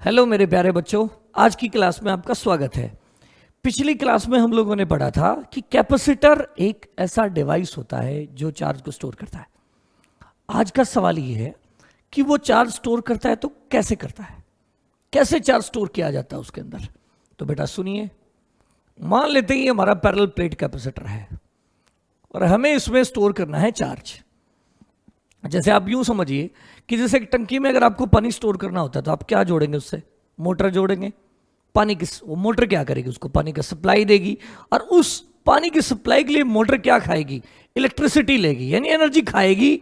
Hello मेरे प्यारे बच्चों, आज की क्लास में आपका स्वागत है। पिछली क्लास में हम लोगों ने पढ़ा था कि कैपेसिटर एक ऐसा डिवाइस होता है जो चार्ज को स्टोर करता है। आज का सवाल ये है कि वो चार्ज स्टोर करता है तो कैसे करता है, कैसे चार्ज स्टोर किया जाता है उसके अंदर। तो बेटा सुनिए, मान लेते हैं ये हमारा पैरेलल प्लेट कैपेसिटर है और हमें इसमें स्टोर करना है चार्ज। जैसे आप यूं समझिए कि जैसे एक टंकी में अगर आपको पानी स्टोर करना होता है तो आप क्या जोड़ेंगे, उससे मोटर जोड़ेंगे। पानी की वो मोटर क्या करेगी, उसको पानी का सप्लाई देगी और उस पानी की सप्लाई के लिए मोटर क्या खाएगी, इलेक्ट्रिसिटी लेगी, यानी एनर्जी खाएगी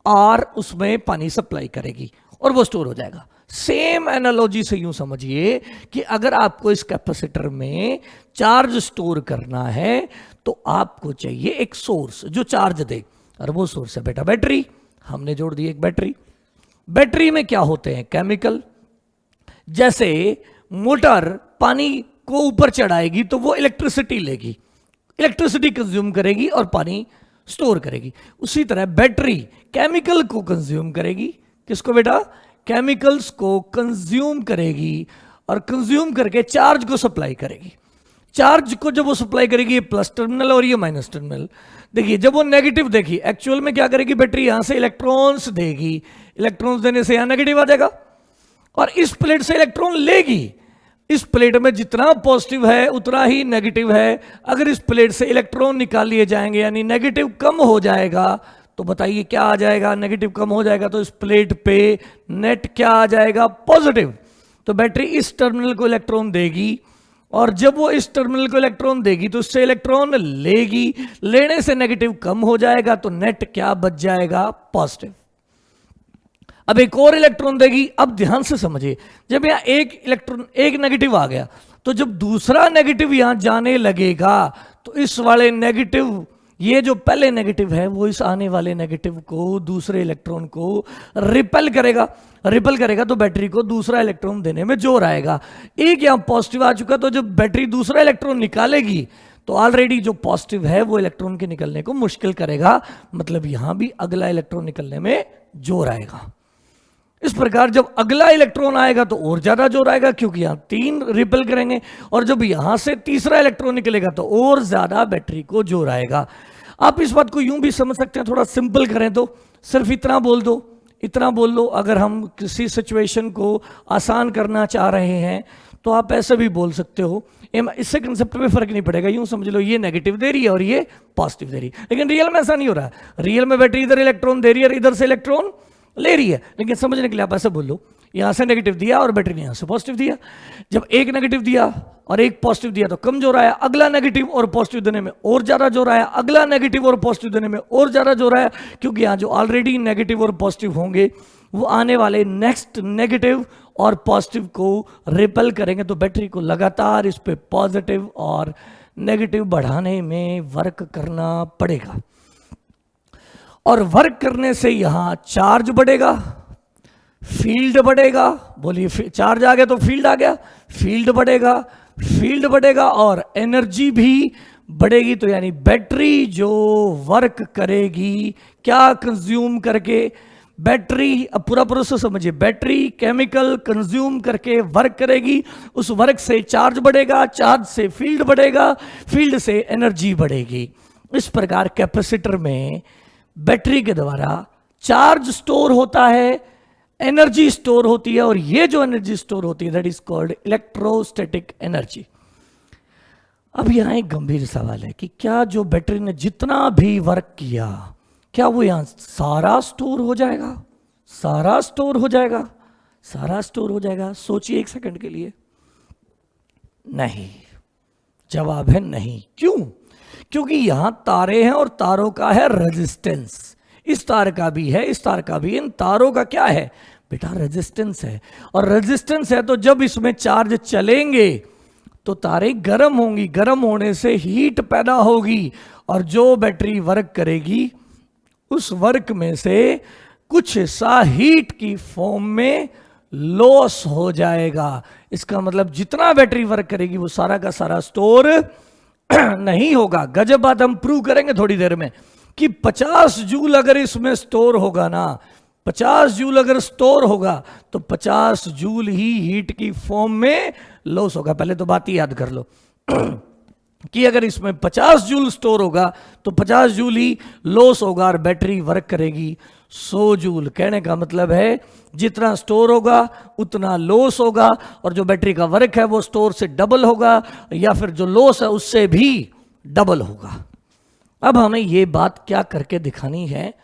और उसमें पानी सप्लाई करेगी और वो स्टोर हो जाएगा। सेम एनालॉजी से यूं समझिए कि अगर आपको इस कैपेसिटर में चार्ज स्टोर करना है तो आपको चाहिए एक सोर्स जो चार्ज दे, और वो सोर्स है बेटा बैटरी। हमने जोड़ दी एक बैटरी। बैटरी में क्या होते हैं, केमिकल। जैसे मोटर पानी को ऊपर चढ़ाएगी तो वो इलेक्ट्रिसिटी लेगी, इलेक्ट्रिसिटी कंज्यूम करेगी और पानी स्टोर करेगी। उसी तरह बैटरी केमिकल को कंज्यूम करेगी। किसको बेटा, केमिकल्स को कंज्यूम करेगी और कंज्यूम करके चार्ज को सप्लाई करेगी। चार्ज को जब वो सप्लाई करेगी, ये प्लस टर्मिनल और ये माइनस टर्मिनल। देखिए जब वो नेगेटिव देगी, एक्चुअल में क्या करेगी बैटरी, यहां से इलेक्ट्रॉन्स देगी, इलेक्ट्रॉन्स देने से यहां नेगेटिव आ जाएगा और इस प्लेट से इलेक्ट्रॉन लेगी। इस प्लेट में जितना पॉजिटिव है उतना ही नेगेटिव है। अगर इस प्लेट से इलेक्ट्रॉन निकाल लिए जाएंगे यानी नेगेटिव कम हो जाएगा, तो बताइए क्या आ जाएगा, नेगेटिव कम हो जाएगा तो इस प्लेट पे नेट क्या आ जाएगा, पॉजिटिव। तो बैटरी इस टर्मिनल को इलेक्ट्रॉन देगी और जब वो इस टर्मिनल को इलेक्ट्रॉन देगी तो उससे इलेक्ट्रॉन लेगी, लेने से नेगेटिव कम हो जाएगा तो नेट क्या बच जाएगा, पॉजिटिव। अब एक और इलेक्ट्रॉन देगी। अब ध्यान से समझिए, जब यहां एक इलेक्ट्रॉन, एक नेगेटिव आ गया तो जब दूसरा नेगेटिव यहां जाने लगेगा तो इस वाले नेगेटिव, ये जो पहले नेगेटिव है वो इस आने वाले नेगेटिव को, दूसरे इलेक्ट्रॉन को रिपेल करेगा। रिपेल करेगा तो बैटरी को दूसरा इलेक्ट्रॉन देने में जोर आएगा। एक यहां पॉजिटिव आ चुका तो जब बैटरी दूसरा इलेक्ट्रॉन निकालेगी तो ऑलरेडी जो पॉजिटिव है वो इलेक्ट्रॉन के निकलने को मुश्किल करेगा, मतलब यहां भी अगला इलेक्ट्रॉन निकलने में जोर आएगा। इस प्रकार जब अगला इलेक्ट्रॉन आएगा तो और ज्यादा जोर आएगा क्योंकि यहां 3 रिपेल करेंगे और जब यहां से तीसरा इलेक्ट्रॉन निकलेगा तो और ज्यादा बैटरी को जोर आएगा। आप इस बात को यूं भी समझ सकते हैं, थोड़ा सिंपल करें तो सिर्फ इतना बोल दो, इतना बोल लो। अगर हम किसी सिचुएशन को आसान करना चाह रहे हैं तो आप ऐसे भी बोल सकते हो, इससे कंसेप्ट में फर्क नहीं पड़ेगा। यूं समझ लो ये नेगेटिव दे रही है और ये पॉजिटिव दे रही है, लेकिन रियल में ऐसा नहीं हो रहा है। रियल में बैटरी इधर इलेक्ट्रॉन दे रही है और इधर से इलेक्ट्रॉन ले रही है, लेकिन समझने के लिए आप ऐसे बोल लो, यहां से नेगेटिव दिया और बैटरी ने यहां से पॉजिटिव दिया। जब एक नेगेटिव दिया और एक पॉजिटिव दिया तो कम जोर आया, अगला नेगेटिव और पॉजिटिव देने में और ज्यादा जोर आया, अगला नेगेटिव और पॉजिटिव देने में और ज्यादा जोर आया, क्योंकि यहां जो ऑलरेडी नेगेटिव और पॉजिटिव होंगे वो आने वाले नेक्स्ट नेगेटिव और पॉजिटिव को रिपेल करेंगे, तो बैटरी को लगातार इस पे पॉजिटिव और नेगेटिव बढ़ाने में वर्क करना पड़ेगा। और वर्क करने से यहां चार्ज बढ़ेगा, फील्ड बढ़ेगा। बोलिए, चार्ज आ गया तो फील्ड आ गया, फील्ड बढ़ेगा, फील्ड बढ़ेगा और एनर्जी भी बढ़ेगी। तो यानी बैटरी जो वर्क करेगी, क्या कंज्यूम करके, बैटरी, अब पूरा प्रोसेस समझिए, बैटरी केमिकल कंज्यूम करके वर्क करेगी, उस वर्क से चार्ज बढ़ेगा, चार्ज से फील्ड बढ़ेगा, फील्ड से एनर्जी बढ़ेगी। इस प्रकार कैपेसिटर में बैटरी के द्वारा चार्ज स्टोर होता है, एनर्जी स्टोर होती है, और ये जो एनर्जी स्टोर होती है that is called electrostatic energy. अब यहां एक गंभीर सवाल है कि क्या जो बैटरी ने जितना भी वर्क किया, क्या वो यहां सारा स्टोर हो जाएगा, सारा स्टोर हो जाएगा, सारा स्टोर हो जाएगा? सोचिए एक सेकंड के लिए। नहीं, जवाब है नहीं। क्यों? क्योंकि यहां तारे हैं और तारों का है रेजिस्टेंस। इस तार का भी है, इस तार का भी। इन तारों का क्या है बेटा, रेजिस्टेंस है। और रेजिस्टेंस है तो जब इसमें चार्ज चलेंगे तो तारे गर्म होंगी, गर्म होने से हीट पैदा होगी और जो बैटरी वर्क करेगी उस वर्क में से कुछ हिस्सा हीट की फॉर्म में लॉस हो जाएगा। इसका मतलब जितना बैटरी वर्क करेगी वो सारा का सारा स्टोर नहीं होगा। गजब बात हम प्रूव करेंगे थोड़ी देर में कि 50 जूल अगर इसमें स्टोर होगा ना, 50 जूल अगर स्टोर होगा तो 50 जूल ही हीट की फॉर्म में लॉस होगा। पहले तो बात ही याद कर लो कि अगर इसमें 50 जूल स्टोर होगा तो 50 जूल ही लॉस होगा और बैटरी वर्क करेगी 100 जूल। कहने का मतलब है जितना स्टोर होगा उतना लॉस होगा, और जो बैटरी का वर्क है वो स्टोर से डबल होगा, या फिर जो लॉस है उससे भी डबल होगा। अब हमें ये बात क्या करके दिखानी है,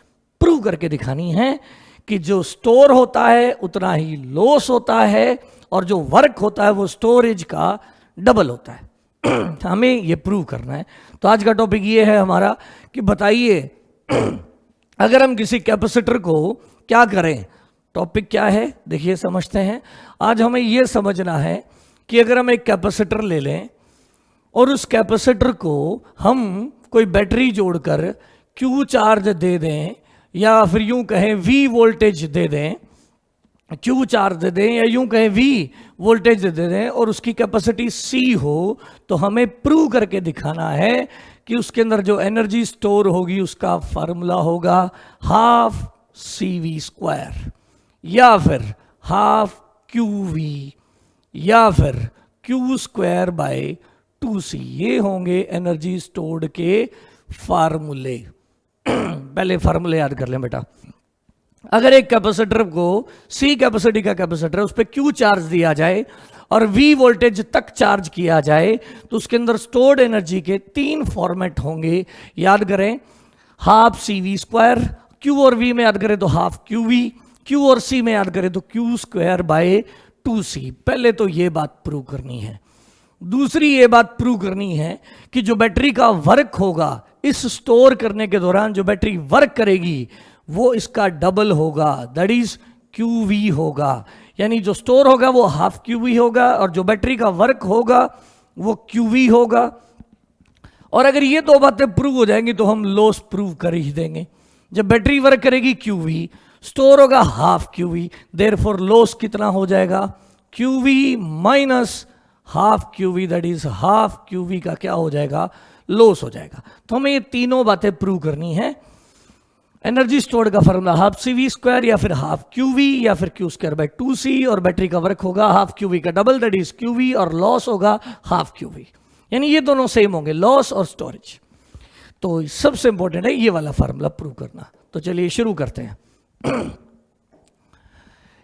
प्रूव करके दिखानी है कि जो स्टोर होता है उतना ही लॉस होता है, और जो वर्क होता है वो स्टोरेज का डबल होता है। हमें ये प्रूव करना है। तो आज का टॉपिक ये है हमारा कि बताइए अगर हम किसी कैपेसिटर को क्या करें। टॉपिक क्या है देखिए, समझते हैं। आज हमें ये समझना है कि अगर हम एक कैपेसिटर ले लें और उस कैपेसिटर को हम कोई बैटरी जोड़कर Q चार्ज दे दें, या फिर यूं कहें V वोल्टेज दे दें, Q चार्ज दे दें, या यूं कहें V वोल्टेज दे दें, और उसकी कैपेसिटी C हो, तो हमें प्रूव करके दिखाना है कि उसके अंदर जो एनर्जी स्टोर होगी उसका फार्मूला होगा हाफ CV², या फिर हाफ QV, या फिर Q²/2C। ये होंगे एनर्जी स्टोर्ड के फार्मूले। पहले फार्मूले याद कर लें बेटा। अगर एक कैपेसिटर को C कैपेसिटी का कैपेसिटर है, उस पर Q चार्ज दिया जाए और V वोल्टेज तक चार्ज किया जाए, तो उसके अंदर स्टोर्ड एनर्जी के 3 फॉर्मेट होंगे। याद करें, हाफ CV², Q और V में याद करें तो हाफ QV, Q और C में याद करें तो Q²/2C। पहले तो ये बात प्रूव करनी है। दूसरी ये बात प्रूव करनी है कि जो बैटरी का वर्क होगा इस स्टोर करने के दौरान, जो बैटरी वर्क करेगी वो इसका डबल होगा, दैट इज QV होगा। यानी जो स्टोर होगा वो हाफ QV होगा, और जो बैटरी का वर्क होगा वो QV होगा। और अगर ये दो बातें प्रूव हो जाएंगी तो हम लॉस प्रूव कर ही देंगे। जब बैटरी वर्क करेगी QV, स्टोर होगा हाफ QV, देयरफॉर लॉस कितना हो जाएगा, QV minus half QV, that is half QV का क्या हो जाएगा, लॉस हो जाएगा। तो हमें ये तीनों बातें प्रूव करनी है। एनर्जी स्टोर्ड का फॉर्मूला हाफ CV², या फिर हाफ QV, या फिर Q²/2C, और बैटरी का वर्क होगा हाफ QV का डबल, दैट इज QV, और लॉस होगा हाफ QV। यानी ये दोनों सेम होंगे, लॉस और स्टोरेज। तो सबसे इंपॉर्टेंट है ये वाला फार्मूला प्रूव करना। तो चलिए शुरू करते हैं।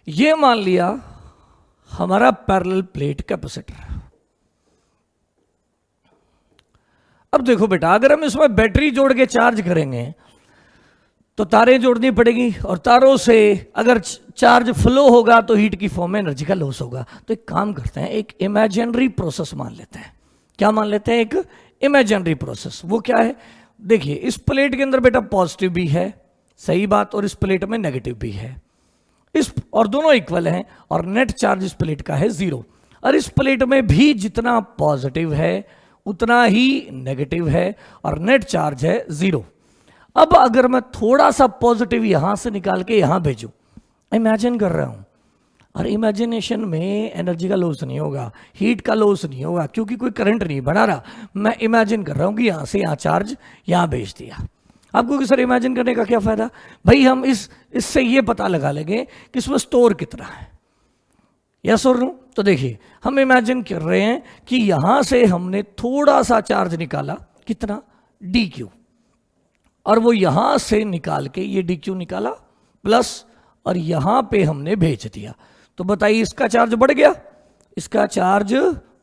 ये मान लिया हमारा पैरेलल प्लेट कैपेसिटर। अब देखो बेटा, अगर हम इसमें बैटरी जोड़ के चार्ज करेंगे तो तारें जोड़नी पड़ेगी, और तारों से अगर चार्ज फ्लो होगा तो हीट की फॉर्म में एनर्जी का लॉस होगा। तो एक काम करते हैं, एक इमेजिनरी प्रोसेस मान लेते हैं। क्या मान लेते हैं? एक इमेजिनरी प्रोसेस। वो क्या है? देखिए, इस प्लेट के अंदर बेटा पॉजिटिव भी है, सही बात, और इस प्लेट में नेगेटिव भी है। इस और दोनों इक्वल हैं, और नेट चार्ज इस प्लेट का है 0, और इस प्लेट में भी जितना पॉजिटिव है उतना ही नेगेटिव है, और नेट चार्ज है 0। अब अगर मैं थोड़ा सा पॉजिटिव यहां से निकाल के यहां भेजूं, इमेजिन कर रहा हूं, और इमेजिनेशन में एनर्जी का लॉस नहीं होगा, हीट का लॉस नहीं होगा, क्योंकि कोई करंट नहीं बना रहा। मैं इमेजिन कर रहा हूं कि यहां से यहां चार्ज यहां भेज दिया। आपको कि सर इमेजिन करने का क्या फायदा? भाई हम इससे ये पता लगा लेंगे कि इसमें स्टोर कितना है। यस और नो? तो देखिए, हम इमेजिन कर रहे हैं कि यहां से हमने थोड़ा सा चार्ज निकाला, कितना? DQ, और वो यहां से निकाल के ये DQ निकाला प्लस, और यहां पे हमने भेज दिया। तो बताइए, इसका चार्ज बढ़ गया, इसका चार्ज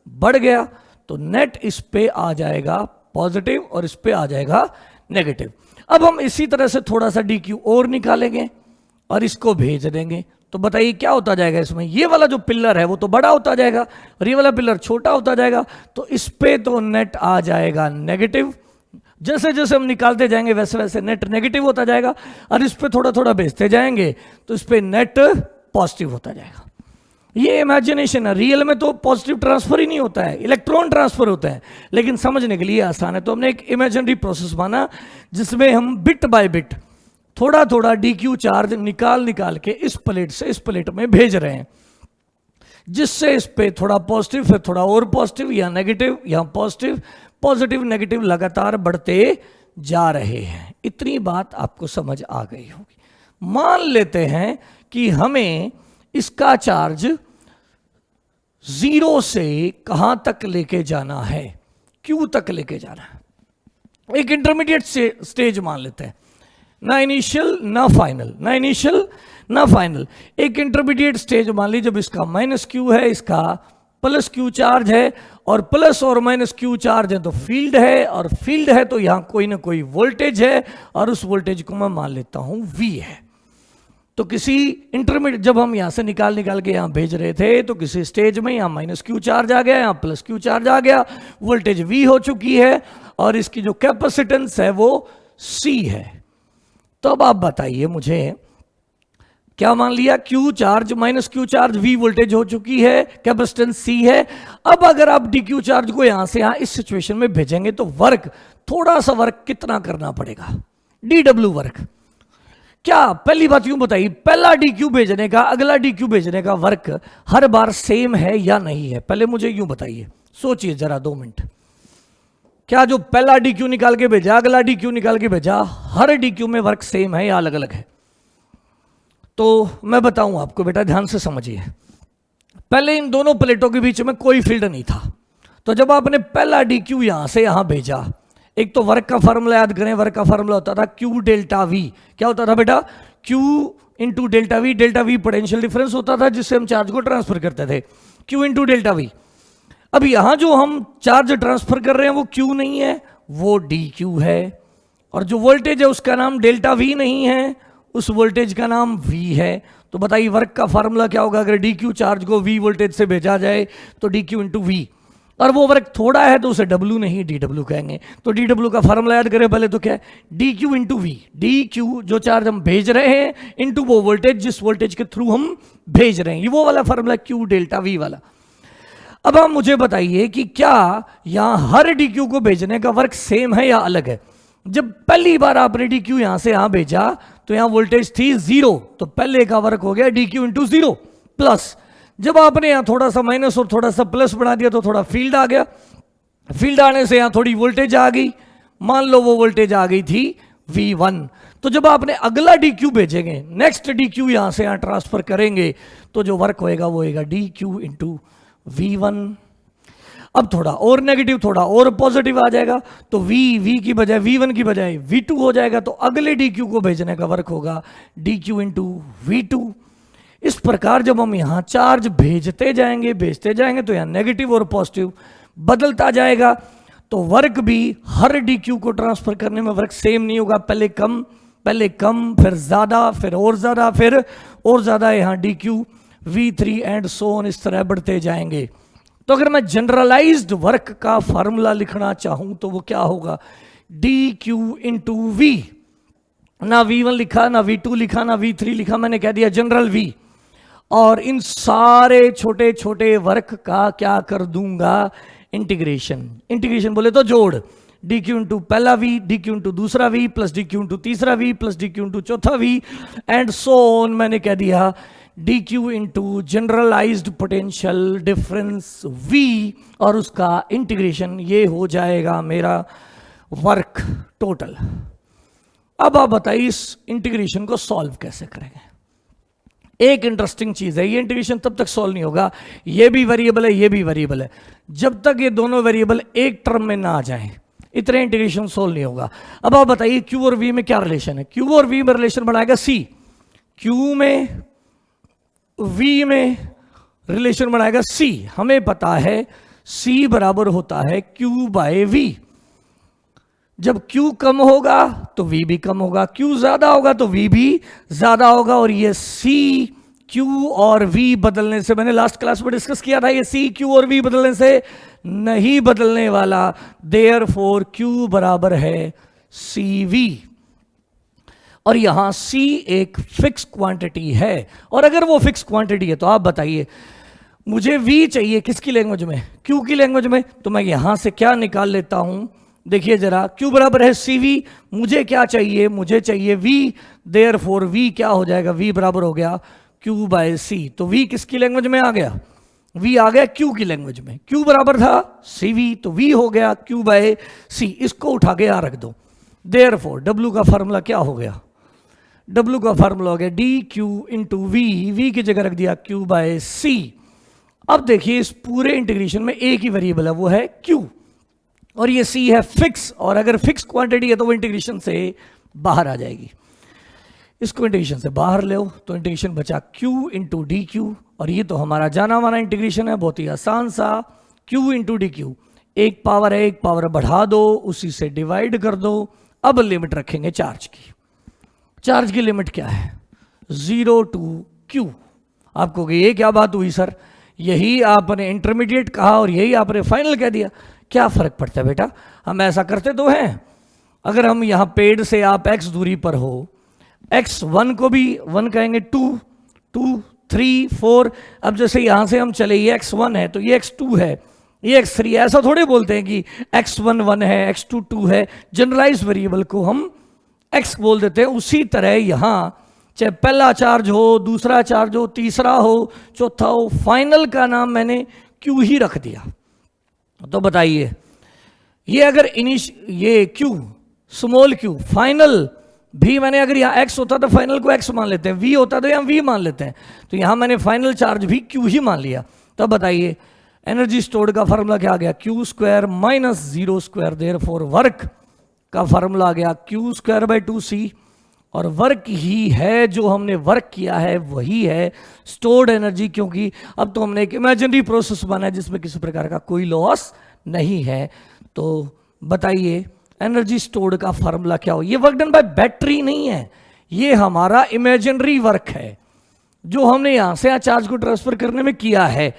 बढ़ गया, तो नेट इस पे आ जाएगा पॉजिटिव और इस पे आ जाएगा नेगेटिव। अब हम इसी तरह से थोड़ा सा DQ और निकालेंगे और इसको भेज देंगे। तो बताइए क्या होता जाएगा इसमें? ये वाला जो पिलर है वो तो बड़ा होता जाएगा और ये वाला पिलर छोटा होता जाएगा। तो इस पे तो नेट आ जाएगा नेगेटिव, जैसे जैसे हम निकालते जाएंगे वैसे वैसे नेट नेगेटिव होता जाएगा, और इस पे थोड़ा थोड़ा भेजते जाएंगे तो इस पे नेट पॉजिटिव होता जाएगा। ये इमेजिनेशन है, रियल में तो पॉजिटिव ट्रांसफर ही नहीं होता है, इलेक्ट्रॉन ट्रांसफर होता है, लेकिन समझने के लिए आसान है। तो हमने एक इमेजिनरी प्रोसेस माना जिसमें हम बिट बाय बिट थोड़ा थोड़ा DQ चार्ज निकाल के इस प्लेट से इस प्लेट में भेज रहे हैं, जिससे इस पे थोड़ा पॉजिटिव, फिर थोड़ा और पॉजिटिव, या नेगेटिव, या पॉजिटिव, पॉजिटिव नेगेटिव लगातार बढ़ते जा रहे हैं। इतनी बात आपको समझ आ गई होगी। मान लेते हैं कि हमें इसका चार्ज 0 से कहां तक लेके जाना है, Q तक लेके जाना है। एक इंटरमीडिएट स्टेज मान लेते हैं, ना इनिशियल ना फाइनल, ना इनिशियल ना फाइनल। एक इंटरमीडिएट स्टेज मान लीजिए, जब इसका -Q है, इसका +Q चार्ज है, और प्लस और -Q चार्ज है तो फील्ड है, और फील्ड है तो यहां कोई ना कोई वोल्टेज है, और उस वोल्टेज को मैं मान लेता हूं V है। तो किसी इंटरमीडिएट, जब हम यहां से निकाल के यहां भेज रहे थे, तो किसी स्टेज में यहां -Q चार्ज आ गया, यहां +Q चार्ज आ गया, वोल्टेज V हो चुकी है, और इसकी जो कैपेसिटेंस है वो C है। तो अब आप बताइए मुझे, क्या मान लिया, Q charge -Q charge, V voltage हो चुकी है, कैपेसिटेंस C है। अब अगर आप DQ चार्ज को यहां से यहां इस सिचुएशन में भेजेंगे तो वर्क, थोड़ा सा वर्क कितना करना पड़ेगा, DW वर्क। क्या पहली बात यूं बताइए, पहला DQ भेजने का अगला DQ भेजने का वर्क हर बार सेम है या नहीं है? पहले मुझे यूं बताइए, सोचिए जरा 2 मिनट। क्या जो पहला DQ निकाल के भेजा, अगला DQ निकाल के भेजा, हर DQ में वर्क सेम है या अलग अलग है? तो मैं बताऊं आपको, बेटा ध्यान से समझिए। पहले इन दोनों प्लेटों के बीच में कोई फील्ड नहीं था, तो जब आपने पहला DQ यहां से यहां भेजा, एक तो वर्क का फॉर्मूला याद करें, वर्क का फॉर्मूला होता था Q डेल्टा V। क्या होता था बेटा? Q into delta V। Delta V potential difference होता था जिससे हम चार्ज को ट्रांसफर करते थे, Q इंटू डेल्टा V। अब यहां जो हम चार्ज ट्रांसफर कर रहे हैं वो Q नहीं है, वो DQ है, और जो वोल्टेज है उसका नाम डेल्टा V नहीं है, उस वोल्टेज का नाम V है। तो बताइए वर्क का फॉर्मूला क्या होगा अगर DQ चार्ज को V वोल्टेज से भेजा जाए, तो DQ इंटू V। और वो वर्क थोड़ा है तो उसे W नहीं DW कहेंगे। तो DW का फॉर्मूला याद करें पहले, तो क्या है, DQ इंटू V। DQ जो चार्ज हम भेज रहे हैं इंटू वो वोल्टेज जिस वोल्टेज के थ्रू हम भेज रहे हैं, ये वो वाला फॉर्मूला Q डेल्टा V वाला। अब आप मुझे बताइए कि क्या यहां हर DQ को भेजने का वर्क सेम है या अलग है? जब पहली बार आपने DQ यहां से यहां भेजा तो यहां वोल्टेज थी 0, तो पहले का वर्क हो गया DQ इंटू 0 प्लस। जब आपने यहां थोड़ा सा माइनस और थोड़ा सा प्लस बना दिया तो थोड़ा फील्ड आ गया, फील्ड आने से यहां थोड़ी वोल्टेज आ गई, मान लो वो वोल्टेज आ गई थी V1। तो जब आपने अगला DQ भेजेंगे, नेक्स्ट DQ यहां से यहां ट्रांसफर करेंगे, तो जो वर्क होएगा वो होएगा DQ इंटू V1। अब थोड़ा और नेगेटिव थोड़ा और पॉजिटिव आ जाएगा, तो V की बजाय V1 की बजाय V2 हो जाएगा, तो अगले DQ को भेजने का वर्क होगा DQ इंटू V2। इस प्रकार जब हम यहां चार्ज भेजते जाएंगे तो यहां नेगेटिव और पॉजिटिव बदलता जाएगा, तो वर्क भी हर DQ को ट्रांसफर करने में वर्क सेम नहीं होगा, पहले कम फिर ज्यादा, फिर और ज्यादा, फिर और ज्यादा, यहां DQ V3 and so on इस तरह बढ़ते जाएंगे। तो अगर मैं जनरलाइज्ड वर्क का फॉर्मूला लिखना चाहूं तो वो क्या होगा, DQ इंटू V। ना V1 लिखा, ना V2 लिखा, ना V3 लिखा, मैंने कह दिया जनरल V। और इन सारे छोटे छोटे वर्क का क्या कर दूंगा, इंटीग्रेशन बोले तो जोड़, DQ इंटू पहला V, DQ इंटू दूसरा V, प्लस DQ इंटू तीसरा V, प्लस DQ इंटू चौथा V, एंड सो ऑन। मैंने कह दिया DQ into generalised potential difference V, और उसका इंटीग्रेशन, ये हो जाएगा मेरा वर्क टोटल। अब आप बताइए इस इंटीग्रेशन को सॉल्व कैसे करेंगे। एक इंटरेस्टिंग चीज है, ये इंटीग्रेशन तब तक सॉल्व नहीं होगा, ये भी वेरिएबल है, ये भी वेरिएबल है, जब तक ये दोनों वेरिएबल एक टर्म में ना आ जाएं, इतने इंटीग्रेशन सॉल्व नहीं होगा। अब आप बताइए Q और V में क्या रिलेशन है? Q और V में रिलेशन बनाएगा C, Q में V में रिलेशन बनाएगा C। हमें पता है C बराबर होता है Q बाय V। जब Q कम होगा तो V भी कम होगा, Q ज्यादा होगा तो V भी ज्यादा होगा, और ये C, Q और V बदलने से, मैंने लास्ट क्लास में डिस्कस किया था, ये C, Q और V बदलने से नहीं बदलने वाला, देयरफॉर Q बराबर है CV। और यहां C एक फिक्स क्वांटिटी है, और अगर वो फिक्स क्वांटिटी है तो आप बताइए मुझे V चाहिए किसकी लैंग्वेज में, Q की लैंग्वेज में, तो मैं यहां से क्या निकाल लेता हूं, देखिए जरा, Q बराबर है CV, मुझे क्या चाहिए, मुझे चाहिए V, देयरफॉर V क्या हो जाएगा, V बराबर हो गया Q बाय C। तो V किसकी लैंग्वेज में आ गया, V आ गया Q की लैंग्वेज में, Q बराबर था CV, तो V हो गया Q बाय C। इसको उठा के यहां रख दो, देयरफॉर W का फॉर्मूला क्या हो गया, W का फार्मूला हो गया D Q into V, V की जगह रख दिया Q बाय सी। अब देखिए इस पूरे इंटीग्रेशन में एक ही वेरिएबल है, वो है Q, और ये C है फिक्स, और अगर फिक्स क्वांटिटी है तो वो इंटीग्रेशन से बाहर आ जाएगी। इसको इंटीग्रेशन से बाहर ले तो इंटीग्रेशन बचा Q इंटू डी क्यू, और ये तो हमारा जाना माना इंटीग्रेशन है, बहुत ही आसान सा। Q इंटू डी क्यू, एक पावर है, एक पावर बढ़ा दो, उसी से डिवाइड कर दो। अब लिमिट रखेंगे चार्ज की। चार्ज की लिमिट क्या है? 0 टू Q। आपको ये क्या बात हुई सर, यही आपने इंटरमीडिएट कहा और यही आपने फाइनल कह दिया, क्या फर्क पड़ता है बेटा, हम ऐसा करते तो हैं। अगर हम यहाँ पेड़ से आप x दूरी पर हो, x1 को भी 1 कहेंगे, 2, 2, 3, 4, अब जैसे यहाँ से हम चले, ये x1 है तो ये x2 है, ये x3, ऐसा थोड़े बोलते हैं कि x1 1 है, x2 2 है, जनरलाइज वेरिएबल को हम x बोल देते हैं। उसी तरह यहाँ चाहे पहला चार्ज हो, दूसरा चार्ज हो, तीसरा हो, चौथा हो, फाइनल का नाम मैंने Q ही रख दिया। तो बताइए, ये अगर ये Q स्मॉल q, फाइनल भी मैंने अगर यहाँ x होता तो फाइनल को x मान लेते हैं, v होता तो यहाँ v मान लेते हैं, तो यहाँ मैंने फाइनल चार्ज भी q ही मान लिया। तो बताइए एनर्जी स्टोर्ड का फार्मूला क्या आ गया? Q square minus 0 square, therefore work का फार्मूला आ गया Q स्क्वायर बाय 2c, और वर्क ही है जो हमने वर्क किया है वही है स्टोर्ड एनर्जी, क्योंकि अब तो हमने एक इमेजिनरी प्रोसेस बना है जिसमें किसी प्रकार का कोई लॉस नहीं है। तो बताइए एनर्जी स्टोर्ड का फार्मूला क्या हो? ये वर्क डन बाय बैटरी नहीं है, ये हमारा इमेजिनरी वर्क है जो हमने यहां से यहाँ चार्ज को ट्रांसफर करने में किया है,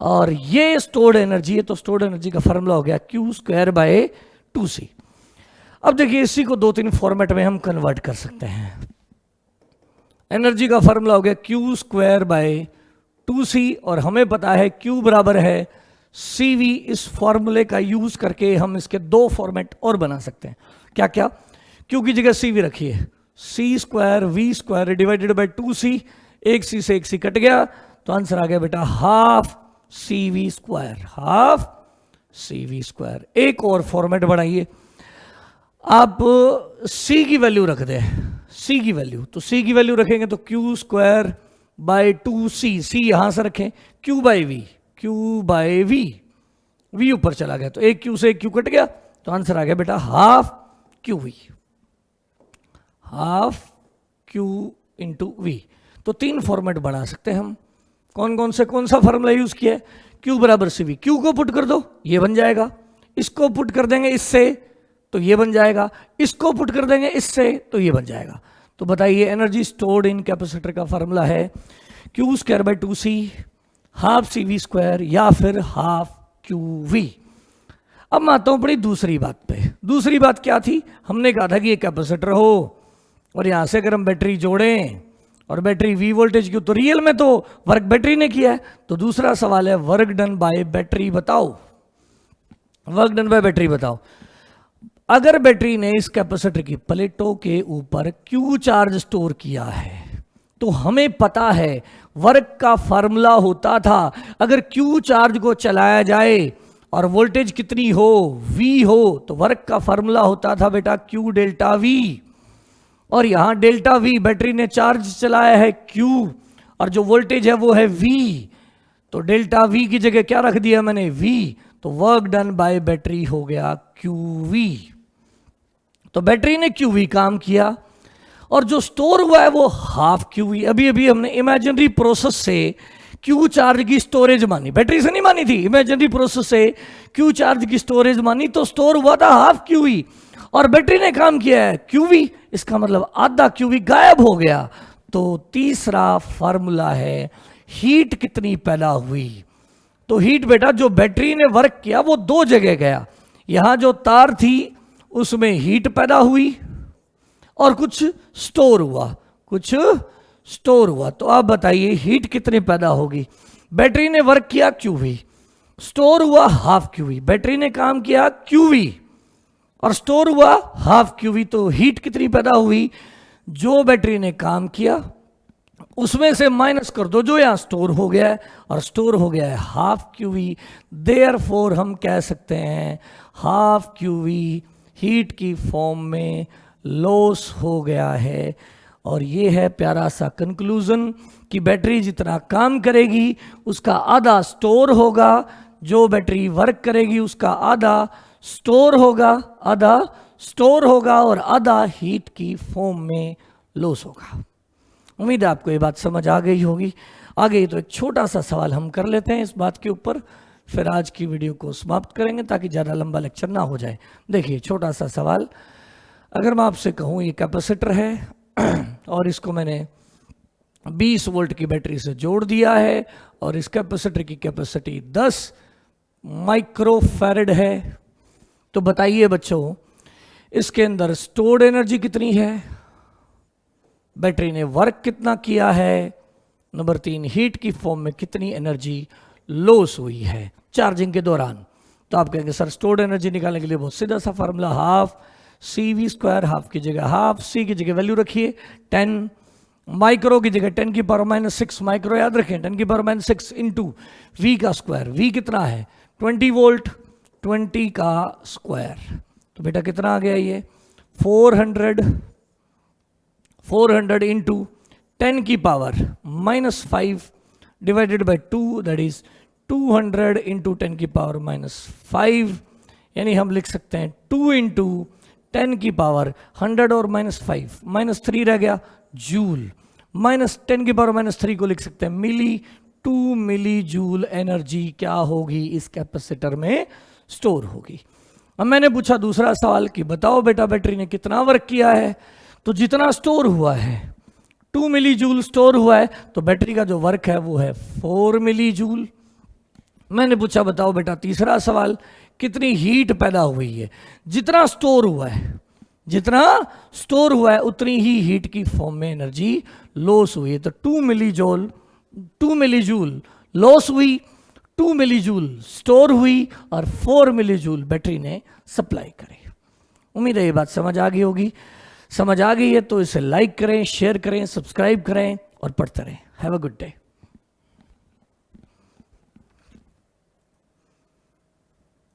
और ये स्टोर्ड एनर्जी है। तो स्टोर्ड एनर्जी का फार्मूला हो गया Q स्क्वायर बाय 2c। अब देखिए इसी को 2-3 फॉर्मेट में हम कन्वर्ट कर सकते हैं। एनर्जी का फार्मूला हो गया Q स्क्वायर बाय 2c, और हमें पता है Q बराबर है CV। इस फॉर्मूले का यूज करके हम इसके 2 फॉर्मेट और बना सकते हैं। क्या क्या? Q की जगह CV रखिए, C square V square divided by 2c, एक C से एक C कट गया, तो आंसर आ गया बेटा half CV square, half CV square. एक और फॉर्मेट बनाइए, आप C की वैल्यू रख दें, C की वैल्यू, तो C की वैल्यू रखेंगे तो Q square by 2c, C यहां से रखें, Q by V, Q by V, V ऊपर चला गया तो एक Q से एक Q कट गया, तो आंसर आ गया बेटा half QV, half Q into V। तो 3 फॉर्मेट बना सकते हैं हम। कौन कौन से, कौन सा फॉर्मूला यूज किया है? Q बराबर CV, Q को पुट कर दो ये बन जाएगा, इसको पुट कर देंगे इससे तो ये बन जाएगा, इसको पुट कर देंगे इससे तो ये बन जाएगा। तो बताइए एनर्जी स्टोर्ड इन कैपेसिटर का फार्मूला है Q square by 2c, half CV square या फिर हाफ QV। अब मैं आता हूं अपनी दूसरी बात पे। दूसरी बात क्या थी? हमने कहा था कि ये कैपेसिटर हो और यहां से अगर हम बैटरी जोड़ें और बैटरी V वोल्टेज की, तो रियल में तो वर्क बैटरी ने किया है। तो दूसरा सवाल है वर्क डन बाय बैटरी बताओ, वर्क डन बाय बैटरी बताओ। अगर बैटरी ने इस कैपेसिटर की प्लेटों के ऊपर Q चार्ज स्टोर किया है तो हमें पता है वर्क का फार्मूला होता था, अगर Q चार्ज को चलाया जाए और वोल्टेज कितनी हो, V हो, तो वर्क का फार्मूला होता था बेटा Q डेल्टा V। और यहां डेल्टा V, बैटरी ने चार्ज चलाया है Q और जो वोल्टेज है वो है V, तो डेल्टा V की जगह क्या रख दिया मैंने? V। तो वर्क डन बाय बैटरी हो गया QV। तो बैटरी ने QV काम किया और जो स्टोर हुआ है वो हाफ QV। अभी अभी हमने इमेजिनरी प्रोसेस से Q चार्ज की स्टोरेज मानी, बैटरी से नहीं मानी थी, इमेजिनरी प्रोसेस से Q चार्ज की स्टोरेज मानी, तो स्टोर हुआ था हाफ QV और बैटरी ने काम किया है QV, इसका मतलब आधा QV गायब हो गया। तो तीसरा फार्मूला है हीट कितनी पैदा हुई। तो हीट बेटा जो बैटरी ने वर्क किया वो 2 जगह गया, यहां जो तार थी उसमें हीट पैदा हुई और कुछ स्टोर हुआ, कुछ स्टोर हुआ। तो आप बताइए हीट कितनी पैदा होगी? बैटरी ने वर्क किया QV, स्टोर हुआ हाफ QV, बैटरी ने काम किया QV और स्टोर हुआ हाफ QV, तो हीट कितनी पैदा हुई? जो बैटरी ने काम किया उसमें से माइनस कर दो जो यहां स्टोर हो गया है, और स्टोर हो गया है हाफ QV। देयरफॉर हम कह सकते हैं हाफ QV हीट की फॉर्म में लॉस हो गया है और ये है प्यारा सा कंक्लूजन कि बैटरी जितना काम करेगी उसका आधा स्टोर होगा, जो बैटरी वर्क करेगी उसका आधा स्टोर होगा और आधा हीट की फॉर्म में लॉस होगा। उम्मीद है आपको ये बात समझ आ गई होगी। आगे तो एक छोटा सा सवाल हम कर लेते हैं इस बात के ऊपर, फिर आज की वीडियो को समाप्त करेंगे ताकि ज़्यादा लंबा लेक्चर ना हो जाए। देखिए छोटा सा सवाल, अगर मैं आपसे कहूँ ये कैपेसिटर है और इसको मैंने 20 वोल्ट की बैटरी से जोड़ दिया है और इस कैपेसिटर की कैपेसिटी 10 माइक्रोफैरड है, तो बताइए बच्चों इसके अंदर स्टोर्ड एनर्जी कितनी है, बैटरी ने वर्क कितना किया है, नंबर 3 हीट की फॉर्म में कितनी एनर्जी लॉस हुई है चार्जिंग के दौरान। तो आप कहेंगे सर स्टोर्ड एनर्जी निकालने के लिए बहुत सीधा सा फार्मूला, हाफ CV², हाफ की जगह हाफ, सी की जगह वैल्यू रखिए 10, माइक्रो की जगह 10 की पावर -6 माइक्रो याद रखें, 10 की पावर -6 इंटू V का स्क्वायर, V कितना है 20 वोल्ट, 20 का स्क्वायर, तो बेटा कितना आ गया ये 400 इंटू 10 की power -5 divided by 2, that is 200 into 10 की पावर -5, यानी हम लिख सकते हैं 2 इंटू 10 की पावर 100 और -5 -3 रह गया जूल, -10 की पावर -3 को लिख सकते हैं मिली, 2 मिली जूल एनर्जी क्या होगी इस कैपेसिटर में स्टोर होगी। अब मैंने पूछा दूसरा सवाल कि बताओ बेटा बैटरी ने कितना वर्क किया है, तो जितना स्टोर हुआ है 2 मिली जूल स्टोर हुआ है, तो बैटरी का जो वर्क है वो है 4 मिली जूल। मैंने पूछा बताओ बेटा तीसरा सवाल कितनी हीट पैदा हुई है, जितना स्टोर हुआ है उतनी ही हीट की फॉर्म में एनर्जी लॉस हुई है, तो 2 मिली जूल लॉस हुई, 2 मिली जूल स्टोर हुई और 4 मिली जूल बैटरी ने सप्लाई करी। उम्मीद है ये बात समझ आ गई होगी। समझ आ गई है तो इसे लाइक करें, शेयर करें, सब्सक्राइब करें और पढ़ते रहें। Have a good day.